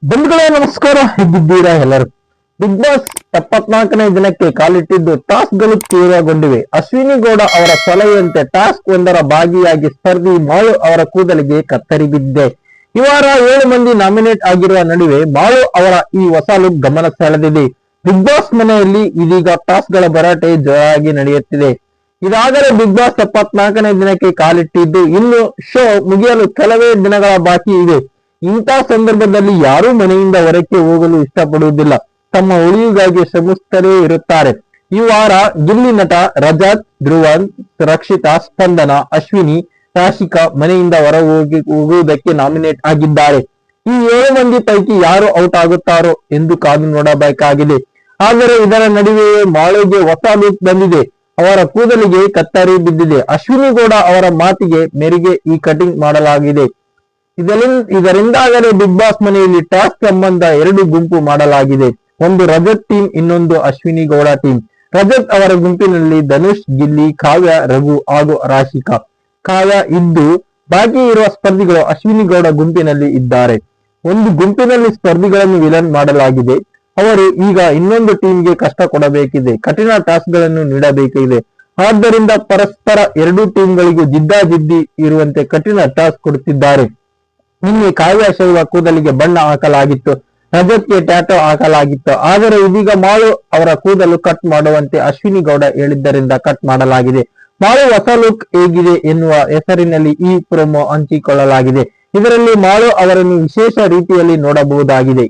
ಬಂಧುಗಳೇ ನಮಸ್ಕಾರ, ಹೇಗಿದ್ದೀರಾ ಎಲ್ಲರೂ? ಬಿಗ್ ಬಾಸ್ 74ನೇ ದಿನಕ್ಕೆ ಕಾಲಿಟ್ಟಿದ್ದು ಟಾಸ್ಕ್ಗಳು ತೀವ್ರಗೊಂಡಿವೆ. ಅಶ್ವಿನಿ ಗೌಡ ಅವರ ಸಲಹೆಯಂತೆ ಟಾಸ್ಕ್ ಒಂದರ ಭಾಗಿಯಾಗಿ ಸ್ಪರ್ಧಿ ಮಾಳು ಅವರ ಕೂದಲಿಗೆ ಕತ್ತರಿ ಬಿದ್ದಿದೆ. ಈ ವಾರ 7 ಮಂದಿ ನಾಮಿನೇಟ್ ಆಗಿರುವ ನಡುವೆ ಮಾಳು ಅವರ ಈ ಹೊಸ ಲುಕ್ ಗಮನ ಸೆಳೆದಿದೆ. ಬಿಗ್ ಬಾಸ್ ಮನೆಯಲ್ಲಿ ಇದೀಗ ಟಾಸ್ಕ್ಗಳ ಭರಾಟೆ ಜೋರಾಗಿ ನಡೆಯುತ್ತಿದೆ. ಇದಾಗಲೇ ಬಿಗ್ ಬಾಸ್ 74ನೇ ದಿನಕ್ಕೆ ಕಾಲಿಟ್ಟಿದ್ದು ಇನ್ನು ಶೋ ಮುಗಿಯಲು ಕೆಲವೇ ದಿನಗಳ ಬಾಕಿ ಇದೆ. ಇಂಥ ಸಂದರ್ಭದಲ್ಲಿ ಯಾರೂ ಮನೆಯಿಂದ ಹೊರಕ್ಕೆ ಹೋಗಲು ಇಷ್ಟಪಡುವುದಿಲ್ಲ. ತಮ್ಮ ಉಳಿವಿಗಾಗಿ ಶ್ರಮಿಸುತ್ತಲೇ ಇರುತ್ತಾರೆ. ಈ ವಾರ ಗಿಲ್ಲಿ ನಟ ರಜತ್, ಧ್ರುವನ್, ರಕ್ಷಿತಾ, ಸ್ಪಂದನ, ಅಶ್ವಿನಿ, ರಾಶಿಕಾ ಮನೆಯಿಂದ ಹೊರ ಹೋಗುವುದಕ್ಕೆ ನಾಮಿನೇಟ್ ಆಗಿದ್ದಾರೆ. ಈ 7 ಮಂದಿ ಪೈಕಿ ಯಾರು ಔಟ್ ಆಗುತ್ತಾರೋ ಎಂದು ಕಾದು ನೋಡಬೇಕಾಗಿದೆ. ಆದರೆ ಇದರ ನಡುವೆಯೇ ಮಾಳುಗೆ ಹೊಸ ಲುಕ್ ಬಂದಿದೆ. ಅವರ ಕೂದಲಿಗೆ ಕತ್ತರಿ ಬಿದ್ದಿದೆ. ಅಶ್ವಿನಿ ಗೌಡ ಅವರ ಮಾತಿಗೆ ಮೇರೆಗೆ ಈ ಕಟಿಂಗ್ ಮಾಡಲಾಗಿದೆ. ಇದರಿಂದಾಗಲೇ ಬಿಗ್ ಬಾಸ್ ಮನೆಯಲ್ಲಿ ಟಾಸ್ಕ್ ಸಂಬಂಧ 2 ಗುಂಪು ಮಾಡಲಾಗಿದೆ. ಒಂದು ರಜತ್ ಟೀಮ್, ಇನ್ನೊಂದು ಅಶ್ವಿನಿ ಗೌಡ ಟೀಮ್. ರಜತ್ ಅವರ ಗುಂಪಿನಲ್ಲಿ ಧನುಷ್, ಗಿಲ್ಲಿ, ಕಾವ್ಯ, ರಘು ಹಾಗೂ ರಾಶಿಕಾ, ಕಾವ್ಯ ಇದ್ದು ಬಾಕಿ ಇರುವ ಸ್ಪರ್ಧಿಗಳು ಅಶ್ವಿನಿ ಗೌಡ ಗುಂಪಿನಲ್ಲಿ ಇದ್ದಾರೆ. ಒಂದು ಗುಂಪಿನಲ್ಲಿ ಸ್ಪರ್ಧಿಗಳನ್ನು ವಿಲನ್ ಮಾಡಲಾಗಿದೆ. ಅವರು ಈಗ ಇನ್ನೊಂದು ಟೀಮ್ಗೆ ಕಷ್ಟ ಕೊಡಬೇಕಿದೆ, ಕಠಿಣ ಟಾಸ್ಕ್ ಗಳನ್ನು ನೀಡಬೇಕಿದೆ. ಆದ್ದರಿಂದ ಪರಸ್ಪರ 2 ಟೀಮ್ಗಳಿಗೂ ಜಿದ್ದಾಜಿದ್ದಿ ಇರುವಂತೆ ಕಠಿಣ ಟಾಸ್ಕ್ ಕೊಡುತ್ತಿದ್ದಾರೆ. ನಿನ್ನೆ ಕಾವ್ಯ ಶೈವ ಕೂದಲಿಗೆ ಬಣ್ಣ ಹಾಕಲಾಗಿತ್ತು, ರಜತ್ಗೆ ಟ್ಯಾಟೋ ಹಾಕಲಾಗಿತ್ತು. ಆದರೆ ಇದೀಗ ಮಾಳು ಅವರ ಕೂದಲು ಕಟ್ ಮಾಡುವಂತೆ ಅಶ್ವಿನಿ ಗೌಡ ಹೇಳಿದ್ದರಿಂದ ಕಟ್ ಮಾಡಲಾಗಿದೆ. ಮಾಳು ಹೊಸ ಲುಕ್ ಹೇಗಿದೆ ಎನ್ನುವ ಹೆಸರಿನಲ್ಲಿ ಈ ಪ್ರೊಮೋ ಹಂಚಿಕೊಳ್ಳಲಾಗಿದೆ. ಇದರಲ್ಲಿ ಮಾಳು ಅವರನ್ನು ವಿಶೇಷ ರೀತಿಯಲ್ಲಿ ನೋಡಬಹುದಾಗಿದೆ.